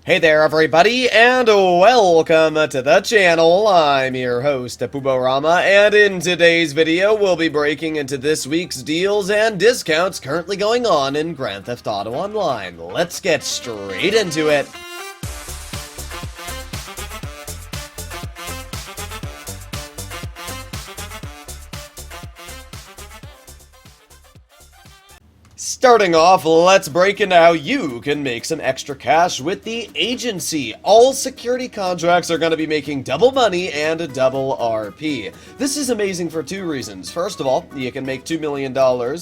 Hey there everybody, and welcome to the channel. I'm your host, Puborama, and in today's video, we'll be breaking into this week's deals and discounts currently going on in Grand Theft Auto Online. Let's get straight into it. Starting off, let's break into how you can make some extra cash with the agency. All security contracts are going to be making double money and double RP. This is amazing for two reasons. First of all, you can make $2 million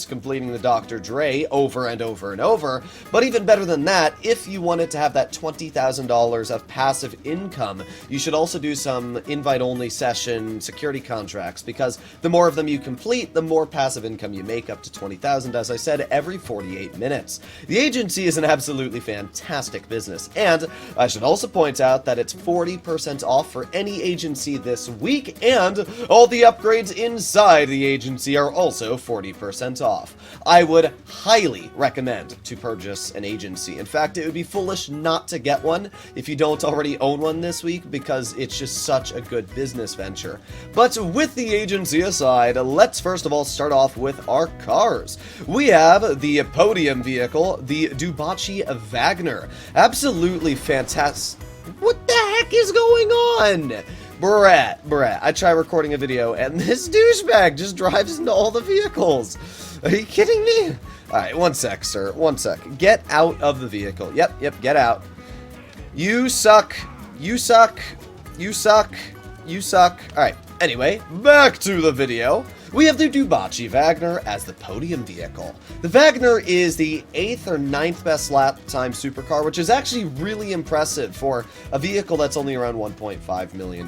completing the Dr. Dre over and over and over, but even better than that, if you wanted to have that $20,000 of passive income, you should also do some invite-only session security contracts, because the more of them you complete, the more passive income you make, up to $20,000, as I said, every 48 minutes. The agency is an absolutely fantastic business, and I should also point out that it's 40% off for any agency this week, and all the upgrades inside the agency are also 40% off. I would highly recommend to purchase an agency. In fact, it would be foolish not to get one if you don't already own one this week, because it's just such a good business venture. But with the agency aside, let's first of all start off with our cars. We have the podium vehicle, the Dubachi Wagner. Absolutely fantastic. What the heck is going on? Brett, I try recording a video and this douchebag just drives into all the vehicles. Are you kidding me? Alright, one sec, sir. One sec. Get out of the vehicle. Yep, get out. You suck. You suck. You suck. You suck. Alright, anyway, back to the video. We have the Dubachi Wagner as the podium vehicle. The Wagner is the 8th or 9th best lap time supercar, which is actually really impressive for a vehicle that's only around $1.5 million.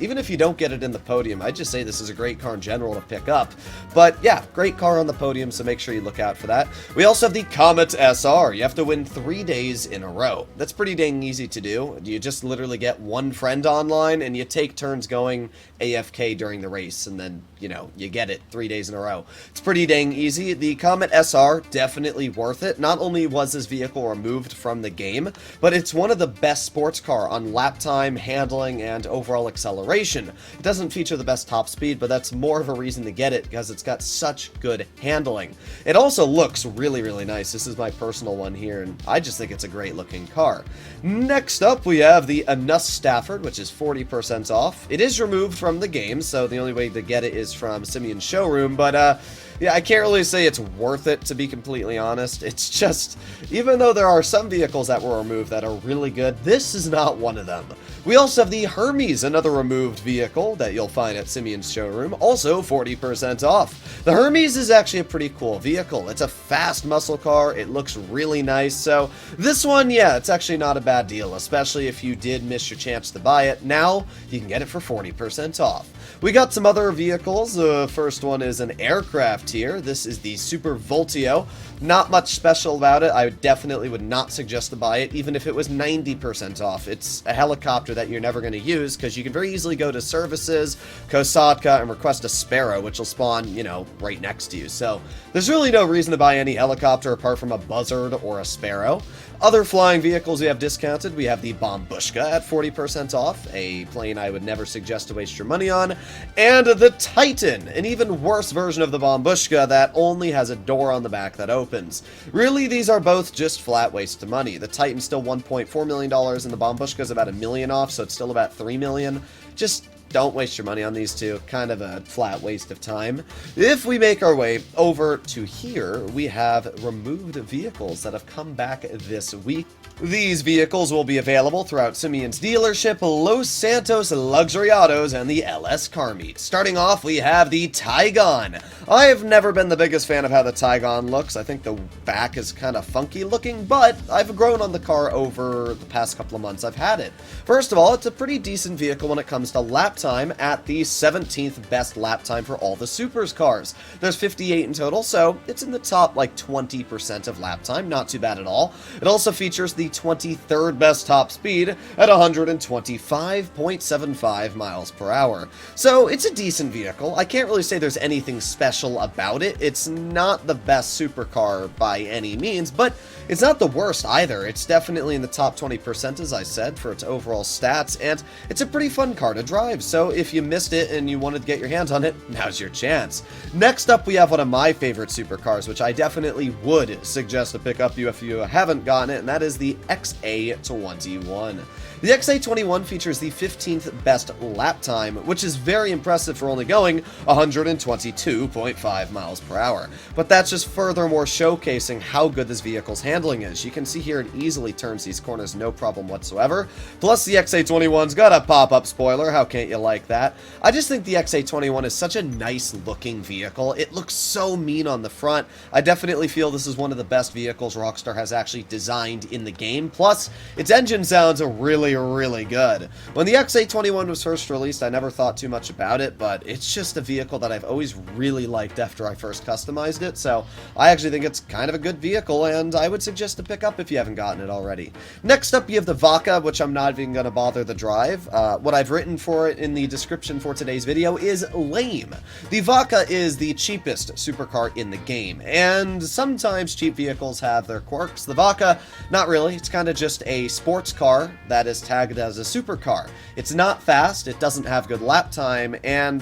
Even if you don't get it in the podium, I'd just say this is a great car in general to pick up. But yeah, great car on the podium, so make sure you look out for that. We also have the Comet SR. You have to win 3 days in a row. That's pretty dang easy to do. You just literally get one friend online and you take turns going AFK during the race, and then, you know, you get it 3 days in a row. It's pretty dang easy. The Comet SR, definitely worth it. Not only was this vehicle removed from the game, but it's one of the best sports car on lap time, handling, and overall acceleration. It doesn't feature the best top speed, but that's more of a reason to get it, because it's got such good handling. It also looks really, really nice. This is my personal one here, and I just think it's a great looking car. Next up, we have the Anus Stafford, which is 40% off. It is removed from the game, so the only way to get it is from Simeon's showroom, but yeah, I can't really say it's worth it, to be completely honest. It's just, even though there are some vehicles that were removed that are really good, this is not one of them. We also have the Hermes, another removed vehicle that you'll find at Simeon's showroom, also 40% off. The Hermes is actually a pretty cool vehicle. It's a fast muscle car, it looks really nice, so this one, yeah, it's actually not a bad deal, especially if you did miss your chance to buy it. Now, you can get it for 40% off. We got some other vehicles. The first one is an aircraft here. This is the Super Voltio. Not much special about it. I definitely would not suggest to buy it, even if it was 90% off. It's a helicopter that you're never going to use, because you can very easily go to services, Kosatka, and request a Sparrow, which will spawn, you know, right next to you. So there's really no reason to buy any helicopter apart from a Buzzard or a Sparrow. Other flying vehicles we have discounted. We have the Bombushka at 40% off, a plane I would never suggest to waste your money on, and the Titan, an even worse version of the Bombushka that only has a door on the back that opens. Really, these are both just flat waste of money. The Titan's still $1.4 million, and the Bombushka's about $1 million off, so it's still about $3 million. Just don't waste your money on these two. Kind of a flat waste of time. If we make our way over to here, we have removed vehicles that have come back this week. These vehicles will be available throughout Simeon's dealership, Los Santos Luxury Autos, and the LS Car Meet. Starting off, we have the Taygon. I have never been the biggest fan of how the Taygon looks. I think the back is kind of funky looking, but I've grown on the car over the past couple of months I've had it. First of all, it's a pretty decent vehicle when it comes to lap time at the 17th best lap time for all the Supers cars. There's 58 in total, so it's in the top like 20% of lap time, not too bad at all. It also features the 23rd best top speed at 125.75 miles per hour. So it's a decent vehicle. I can't really say there's anything special about it. It's not the best supercar by any means, but it's not the worst either. It's definitely in the top 20%, as I said, for its overall stats, and it's a pretty fun car to drive, so if you missed it and you wanted to get your hands on it, now's your chance. Next up, we have one of my favorite supercars, which I definitely would suggest to pick up if you haven't gotten it, and that is the XA21. The XA21 features the 15th best lap time, which is very impressive for only going 122.5 miles per hour. But that's just furthermore showcasing how good this vehicle's handling is. You can see here it easily turns these corners no problem whatsoever. Plus the XA21's got a pop-up spoiler, how can't you like that? I just think the XA21 is such a nice looking vehicle. It looks so mean on the front. I definitely feel this is one of the best vehicles Rockstar has actually designed in the game. Plus, its engine sounds really good. When the XA21 was first released, I never thought too much about it, but it's just a vehicle that I've always really liked after I first customized it, so I actually think it's kind of a good vehicle, and I would suggest to pick up if you haven't gotten it already. Next up, you have the Vaca, which I'm not even going to bother to drive. What I've written for it in the description for today's video is lame. The Vaca is the cheapest supercar in the game, and sometimes cheap vehicles have their quirks. The Vaca, not really. It's kind of just a sports car that is tagged as a supercar. It's not fast, it doesn't have good lap time, and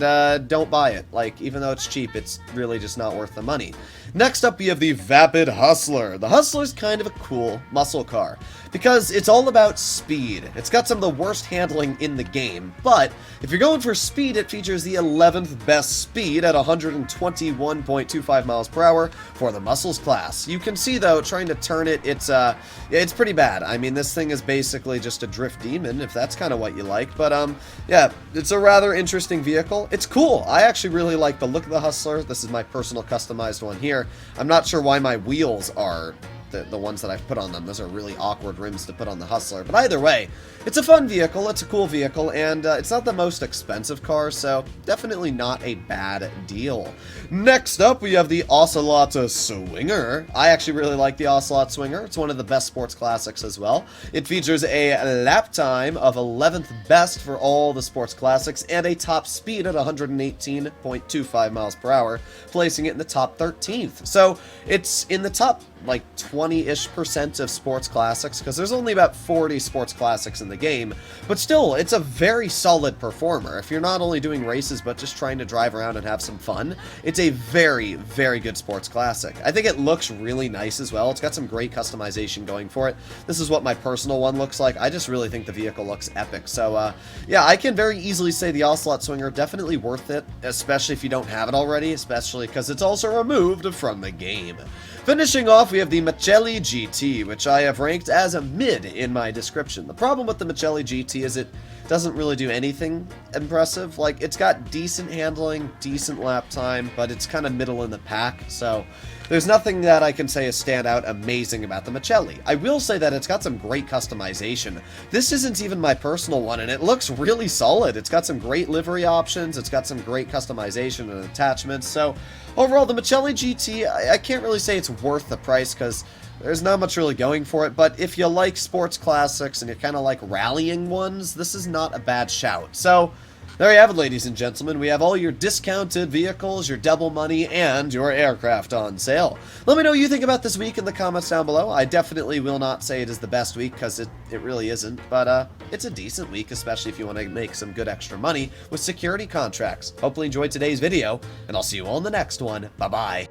don't buy it. Like, even though it's cheap, it's really just not worth the money. Next up, we have the Vapid Hustler. The Hustler's kind of a cool muscle car, because it's all about speed. It's got some of the worst handling in the game, but if you're going for speed, it features the 11th best speed at 121.25 miles per hour for the Muscles class. You can see, though, trying to turn it, it's pretty bad. I mean, this thing is basically just a drift demon, if that's kind of what you like, but yeah, it's a rather interesting vehicle. It's cool. I actually really like the look of the Hustler. This is my personal customized one here. I'm not sure why my wheels are the ones that I've put on them. Those are really awkward rims to put on the Hustler. But either way, it's a fun vehicle, it's a cool vehicle, and it's not the most expensive car, so definitely not a bad deal. Next up, we have the Ocelot Swinger. I actually really like the Ocelot Swinger. It's one of the best sports classics as well. It features a lap time of 11th best for all the sports classics and a top speed at 118.25 miles per hour, placing it in the top 13th. So it's in the top like 20-ish% of sports classics, because there's only about 40 sports classics in the game, but still, it's a very solid performer. If you're not only doing races, but just trying to drive around and have some fun, it's a very good sports classic. I think it looks really nice as well. It's got some great customization going for it. This is what my personal one looks like. I just really think the vehicle looks epic. So, yeah, I can very easily say the Ocelot Swinger, definitely worth it, especially if you don't have it already, especially because it's also removed from the game. Finishing off, we have the Michelli GT, which I have ranked as a mid in my description. The problem with the Michelli GT is it doesn't really do anything impressive. Like, it's got decent handling, decent lap time, but it's kind of middle in the pack, so there's nothing that I can say is stand out amazing about the Michelli. I will say that it's got some great customization. This isn't even my personal one, and it looks really solid. It's got some great livery options, it's got some great customization and attachments, so overall, the Michelli GT, I can't really say it's worth the price, because there's not much really going for it, but if you like sports classics and you kind of like rallying ones, this is not a bad shout. So, there you have it, ladies and gentlemen. We have all your discounted vehicles, your double money, and your aircraft on sale. Let me know what you think about this week in the comments down below. I definitely will not say it is the best week, because it really isn't, but it's a decent week, especially if you want to make some good extra money with security contracts. Hopefully you enjoyed today's video, and I'll see you all in the next one. Bye-bye.